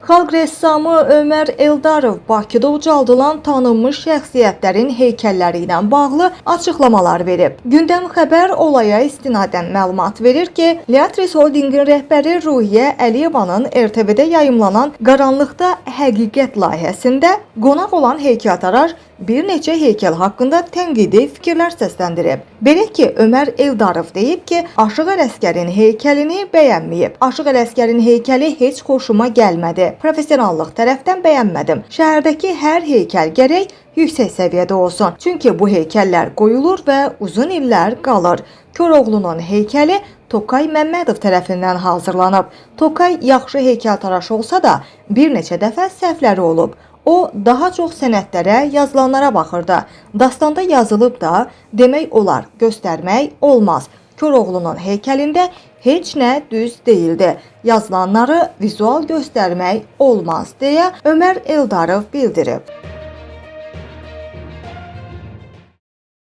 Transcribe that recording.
Xalq rəssamı Ömər Eldarov Bakıda ucaldılan tanınmış şəxsiyyətlərin heykəlləri ilə bağlı açıqlamalar verib. Gündəm xəbər olaya istinadən məlumat verir ki, Leatris Holdingin rəhbəri Ruhiyyə Əliyevanın RTV-də yayımlanan Qaranlıqda Həqiqət layihəsində qonaq olan heykəltaraş bir neçə heykəl haqqında tənqidi fikirlər səsləndirib. Belə ki, Ömər Eldarov deyib ki, Aşıq Ələsgərin heykəlini bəyənməyib. Aşıq Ələsgərin heykəli heç xoşuma gəlmədi. Professionallıq tərəfdən bəyənmədim. Şəhərdəki hər heykəl gərək yüksək səviyyədə olsun. Çünki bu heykəllər qoyulur və uzun illər qalır. Koroğlunun heykəli Tokay Məmmədov tərəfindən hazırlanıb. Tokay yaxşı heykəltaraş olsa da bir neçə dəfə səhvləri olub. O, daha çox sənədlərə, yazılanlara baxırdı. Dastanda yazılıb da, demək olar, göstərmək olmaz. Koroğlunun heykəlində heç nə düz deyildi. Yazılanları vizual göstərmək olmaz, deyə Ömər Eldarov bildirib.